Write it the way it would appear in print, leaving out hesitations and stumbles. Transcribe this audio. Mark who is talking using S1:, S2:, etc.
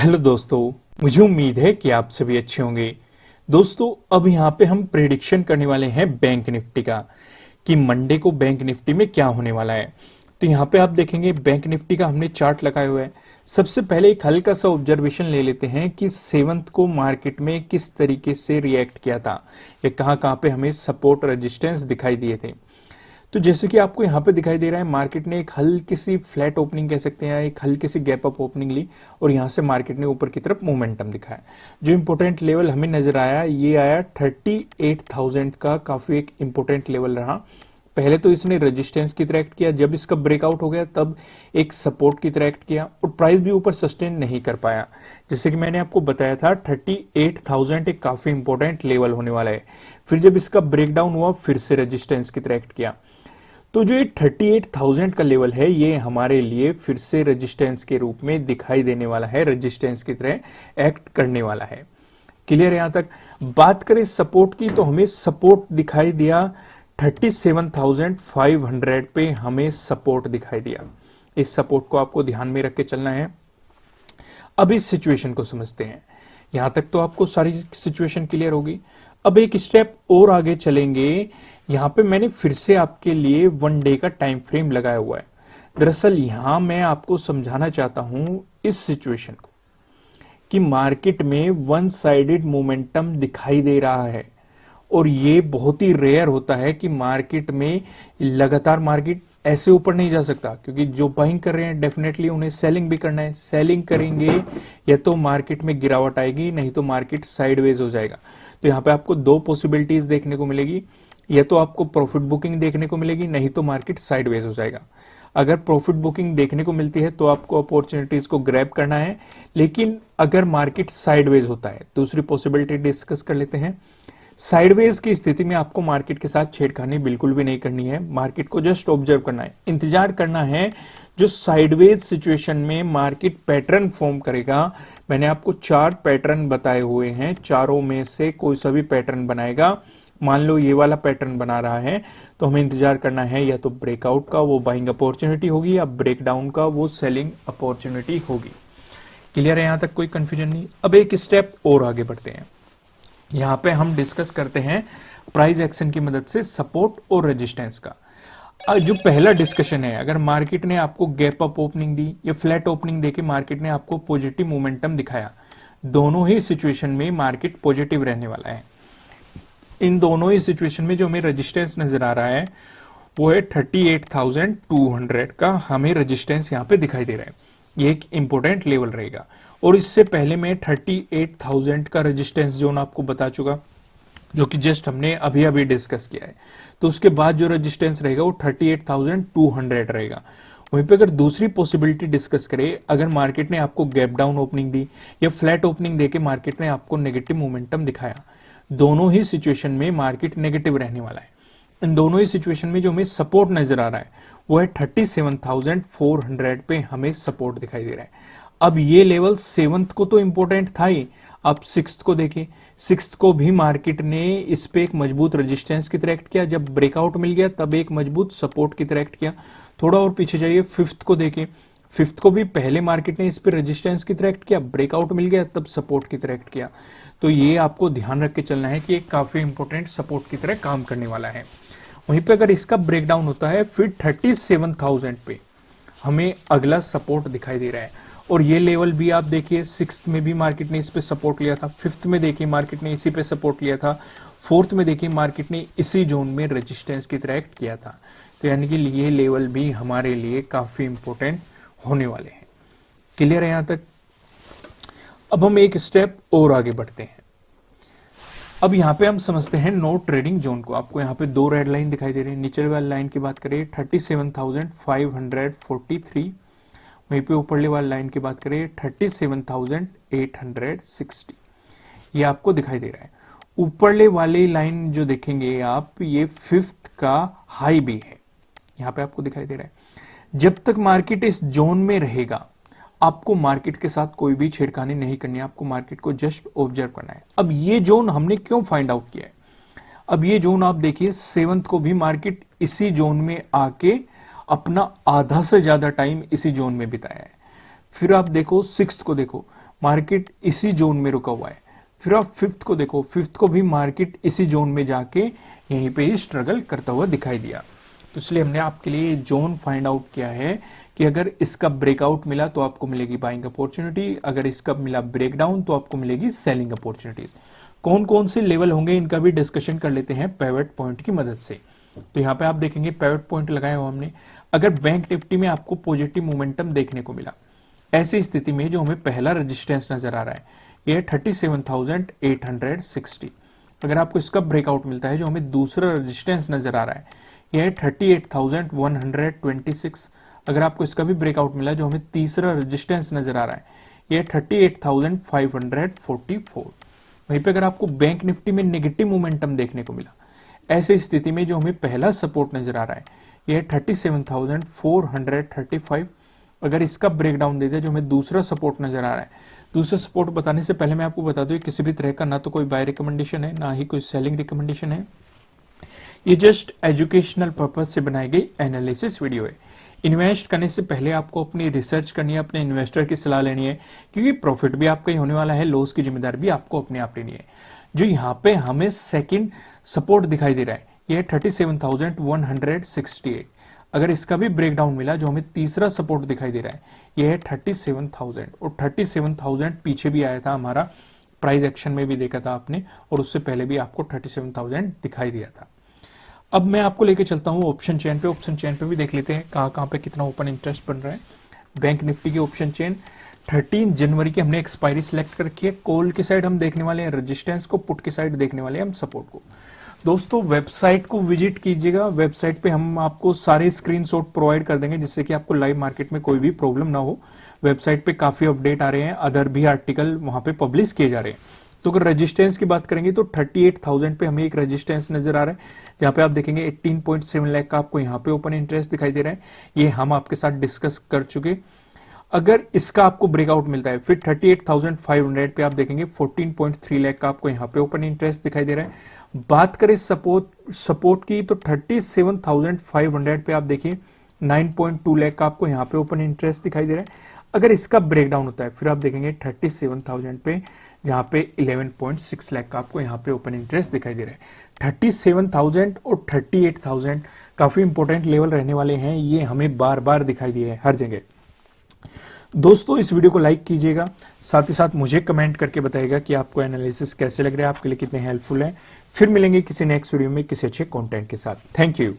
S1: Hello दोस्तों, मुझे उम्मीद है कि आप सभी अच्छे होंगे। दोस्तों, अब यहाँ पे हम प्रेडिक्शन करने वाले हैं बैंक निफ्टी का कि मंडे को बैंक निफ्टी में क्या होने वाला है। तो यहाँ पे आप देखेंगे बैंक निफ्टी का हमने चार्ट लगाया हुआ है। सबसे पहले एक हल्का सा ऑब्जर्वेशन ले लेते हैं कि सेवंथ को मार्केट में किस तरीके से रिएक्ट किया था या कहाँ कहाँ पे हमें सपोर्ट रेजिस्टेंस दिखाई दिए थे। तो जैसे कि आपको यहाँ पे दिखाई दे रहा है, मार्केट ने एक हल्की सी फ्लैट ओपनिंग कह सकते हैं, एक हल्की सी गैप अप ओपनिंग ली और यहाँ से मार्केट ने ऊपर की तरफ मोमेंटम दिखाया। जो इंपॉर्टेंट लेवल हमें नजर आया ये आया 38,000 का, काफी एक इंपॉर्टेंट लेवल रहा। पहले तो इसने रेजिस्टेंस की तरह एक्ट किया, जब इसका ब्रेकआउट हो गया तब एक सपोर्ट की तरह एक्ट किया और प्राइस भी ऊपर सस्टेन नहीं कर पाया। जैसे कि मैंने आपको बताया था 38,000 एक काफी इंपॉर्टेंट लेवल होने वाला है। फिर जब इसका ब्रेकडाउन हुआ फिर से रेजिस्टेंस की तरह एक्ट किया। तो जो ये 38,000 का लेवल है ये हमारे लिए फिर से रेजिस्टेंस के रूप में दिखाई देने वाला है, रेजिस्टेंस की तरह एक्ट करने वाला है। क्लियर है? यहां तक बात करें सपोर्ट की तो हमें सपोर्ट दिखाई दिया 37,500 पे हमें सपोर्ट दिखाई दिया। इस सपोर्ट को आपको ध्यान में रख के चलना है। अब इस सिचुएशन को समझते हैं। यहां तक तो आपको सारी सिचुएशन क्लियर होगी। अब एक स्टेप और आगे चलेंगे। यहां पे मैंने फिर से आपके लिए 1 डे का टाइम फ्रेम लगाया हुआ है। दरअसल यहां मैं आपको समझाना चाहता हूं इस सिचुएशन को कि मार्केट में वन साइडेड मोमेंटम दिखाई दे रहा है और ये बहुत ही रेयर होता है कि मार्केट में लगातार मार्केट ऐसे ऊपर नहीं जा सकता, क्योंकि जो बाइंग कर रहे हैं डेफिनेटली उन्हें सेलिंग भी करना है। सेलिंग करेंगे या तो मार्केट में गिरावट आएगी, नहीं तो मार्केट साइडवेज हो जाएगा। तो यहाँ पे आपको दो पॉसिबिलिटीज देखने को मिलेगी, या तो आपको प्रॉफिट बुकिंग देखने को मिलेगी, नहीं तो मार्केट साइडवेज हो जाएगा। अगर प्रॉफिट बुकिंग देखने को मिलती है तो आपको अपॉर्चुनिटीज को ग्रैब करना है, लेकिन अगर मार्केट साइडवेज होता है, दूसरी पॉसिबिलिटी डिस्कस कर लेते हैं। साइडवेज की स्थिति में आपको मार्केट के साथ छेड़खानी बिल्कुल भी नहीं करनी है, मार्केट को जस्ट ऑब्जर्व करना है, इंतजार करना है जो साइडवेज सिचुएशन में मार्केट पैटर्न फॉर्म करेगा। मैंने आपको 4 पैटर्न बताए हुए हैं, चारों में से कोई सा भी पैटर्न बनाएगा। मान लो ये वाला पैटर्न बना रहा है तो हमें इंतजार करना है या तो ब्रेकआउट का, वो बाइंग अपॉर्चुनिटी होगी, या ब्रेकडाउन का, वो सेलिंग अपॉर्चुनिटी होगी। क्लियर है? यहां तक कोई कंफ्यूजन नहीं। अब एक स्टेप और आगे बढ़ते हैं। यहां पे हम डिस्कस करते हैं प्राइस एक्शन की मदद से सपोर्ट और रेजिस्टेंस का। जो पहला डिस्कशन है, अगर मार्केट ने आपको गैप अप ओपनिंग दी या फ्लैट ओपनिंग देके मार्केट ने आपको पॉजिटिव मोमेंटम दिखाया, दोनों ही सिचुएशन में मार्केट पॉजिटिव रहने वाला है। इन दोनों ही सिचुएशन में जो हमें रेजिस्टेंस नजर आ रहा है वो है 38,200 का, हमें रेजिस्टेंस यहां पे दिखाई दे रहा है। ये एक इंपॉर्टेंट लेवल रहेगा। और इससे पहले मैं 38,000 का रेजिस्टेंस जोन आपको बता चुका, जो कि जस्ट हमने अभी अभी डिस्कस किया है। तो उसके बाद जो रेजिस्टेंस रहेगा वो 38,200 रहेगा। वहीं पे अगर दूसरी पॉसिबिलिटी डिस्कस करें, अगर मार्केट ने आपको गैप डाउन ओपनिंग दी या फ्लैट ओपनिंग देके मार्केट ने आपको नेगेटिव मोमेंटम दिखाया, दोनों ही सिचुएशन में मार्केट नेगेटिव रहने वाला है। इन दोनों ही सिचुएशन में जो हमें सपोर्ट नजर आ रहा है वो है 37,400 पे हमें सपोर्ट दिखाई दे रहा है। अब ये लेवल 7th को तो इंपॉर्टेंट था ही, अब 6th को देखें। 6th को भी मार्केट ने इस पे एक मजबूत रेजिस्टेंस की तरह एक्ट किया, जब ब्रेकआउट मिल गया तब एक मजबूत सपोर्ट की तरह एक्ट किया। थोड़ा और पीछे जाइए, 5th को देखें। 5th को भी पहले मार्केट ने इस पे रेजिस्टेंस की तरह एक्ट किया, ब्रेकआउट मिल गया तब सपोर्ट की तरह एक्ट किया। तो ये आपको ध्यान रख के चलना है कि एक काफी इंपॉर्टेंट सपोर्ट की तरह काम करने वाला है। वहीं पे अगर इसका ब्रेकडाउन होता है फिर 37,000 पे हमें अगला सपोर्ट दिखाई दे रहा है। और ये लेवल भी आप देखिए, 6th में भी मार्केट ने इस पे सपोर्ट लिया था, 5th में देखिए मार्केट ने इसी पे सपोर्ट लिया था, 4th में देखिए मार्केट ने इसी जोन में रेजिस्टेंस की तरह एक्ट किया था। तो यानी कि ये लेवल भी हमारे लिए काफी इंपॉर्टेंट होने वाले हैं। क्लियर है यहां तक? अब हम एक स्टेप और आगे बढ़ते हैं। अब यहां पे हम समझते हैं नो ट्रेडिंग जोन को। आपको यहां पे दो रेड लाइन दिखाई दे रही है। नीचे वाली लाइन की बात करें 37,543, वहीं पे ऊपरले वाली लाइन की बात करें 37,860। ये आपको दिखाई दे रहा है। ऊपरले वाली लाइन जो देखेंगे आप, ये 5th का हाई भी है, यहां पे आपको दिखाई दे रहा है। जब तक मार्केट इस जोन में रहेगा आपको मार्केट के साथ कोई भी छेड़खानी नहीं करनी है, आपको मार्केट को जस्ट ऑब्जर्व करना है। अब ये जोन हमने क्यों फाइंड आउट किया है? अब ये जोन आप देखिए, 7th को भी मार्केट इसी जोन में आके अपना आधा से ज्यादा टाइम इसी जोन में बिताया है। फिर आप देखो 6th को देखो, मार्केट इसी जोन में रुका हुआ है। फिर आप फिफ्थ को देखो, फिफ्थ को भी मार्केट इसी जोन में जाके यहीं पे ही स्ट्रगल करता हुआ दिखाई दिया। तो इसलिए हमने आपके लिए जोन फाइंड आउट किया है कि अगर इसका ब्रेकआउट मिला तो आपको मिलेगी बाइंग अपॉर्चुनिटी, अगर इसका मिला ब्रेकडाउन तो आपको मिलेगी सेलिंग अपॉर्चुनिटीज। कौन कौन से लेवल होंगे इनका भी डिस्कशन कर लेते हैं पिवट पॉइंट की मदद से। तो यहाँ पे आप देखेंगे पिवट पॉइंट लगाया हुआ हमने। अगर बैंक निफ्टी में आपको पॉजिटिव मोमेंटम देखने को मिला, ऐसी स्थिति में जो हमें पहला रेजिस्टेंस नजर आ रहा है यह 37,860। अगर आपको इसका ब्रेकआउट मिलता है, जो हमें दूसरा रेजिस्टेंस नजर आ रहा है यह 38,126। अगर आपको इसका भी ब्रेकआउट मिला, जो हमें तीसरा रेजिस्टेंस नजर आ रहा है यह 38,544। वहीं पे अगर आपको बैंक निफ्टी में नेगेटिव मोमेंटम देखने को मिला, ऐसी स्थिति में जो हमें पहला सपोर्ट नजर आ रहा है यह 37,435। अगर इसका ब्रेकडाउन दे दिया, जो हमें दूसरा सपोर्ट नजर आ रहा है, दूसरा सपोर्ट बताने से पहले मैं आपको बता दूं किसी भी तरह का ना तो कोई बाय रिकमेंडेशन है, ना ही कोई सेलिंग रिकमेंडेशन है। ये जस्ट एजुकेशनल पर्पज से बनाई गई एनालिसिस वीडियो है। इन्वेस्ट करने से पहले आपको अपनी रिसर्च करनी है, अपने इन्वेस्टर की सलाह लेनी है, क्योंकि प्रॉफिट भी आपका ही होने वाला है, लॉस की जिम्मेदारी भी आपको अपने आप लेनी है। जो यहाँ पे हमें सेकंड सपोर्ट दिखाई दे रहा है यह 37,168। अगर इसका भी ब्रेकडाउन मिला, जो हमें तीसरा सपोर्ट दिखाई दे रहा है यह है 37,000, और 37,000 पीछे भी आया था, हमारा प्राइस एक्शन में भी देखा था आपने, और उससे पहले भी आपको 37,000 दिखाई दिया था। अब मैं आपको लेके चलता हूँ ऑप्शन चेन पे। ऑप्शन चेन पे भी देख लेते हैं कहाँ पे कितना ओपन इंटरेस्ट बन रहा है। बैंक निफ्टी की ऑप्शन चेन 13 जनवरी की हमने एक्सपायरी सिलेक्ट कर रखी है। कॉल की साइड हम देखने वाले हैं रेजिस्टेंस को, पुट की साइड देखने वाले हैं हम सपोर्ट को। दोस्तों वेबसाइट को विजिट कीजिएगा, वेबसाइट पे हम आपको सारे स्क्रीनशॉट प्रोवाइड कर देंगे जिससे कि आपको लाइव मार्केट में कोई भी प्रॉब्लम ना हो। वेबसाइट पे काफी अपडेट आ रहे हैं, अदर भी आर्टिकल वहां पे पब्लिश किए जा रहे हैं। तो अगर रेजिस्टेंस की बात करेंगे तो 38,000 पे हमें एक रेजिस्टेंस नजर आ रहा है, जहां पे आप देखेंगे 18.7 लाख का आपको यहाँ पे ओपन इंटरेस्ट दिखाई दे रहा है। ये हम आपके साथ डिस्कस कर चुके। अगर इसका आपको ब्रेकआउट मिलता है फिर 38,500 पे आप देखेंगे 14.3 लाख का आपको यहाँ पे ओपन इंटरेस्ट दिखाई दे रहा है। बात करें सपोर्ट की तो 37,500 पे आप देखिए 9.2 लाख का आपको यहाँ पे ओपन इंटरेस्ट दिखाई दे रहा है। अगर इसका ब्रेकडाउन होता है फिर आप देखेंगे 37,000 पे, जहां पे 11.6 लाख का आपको यहाँ पे ओपन इंटरेस्ट दिखाई दे रहा है। 37,000 और 38,000 काफी इंपॉर्टेंट लेवल रहने वाले हैं, ये हमें बार बार दिखाई दिए हैं हर जगह। दोस्तों इस वीडियो को लाइक कीजिएगा, साथ ही साथ मुझे कमेंट करके बताइएगा कि आपको एनालिसिस कैसे लग रहा है, आपके लिए कितने हेल्पफुल है। फिर मिलेंगे किसी नेक्स्ट वीडियो में किसी अच्छे कंटेंट के साथ। Thank you.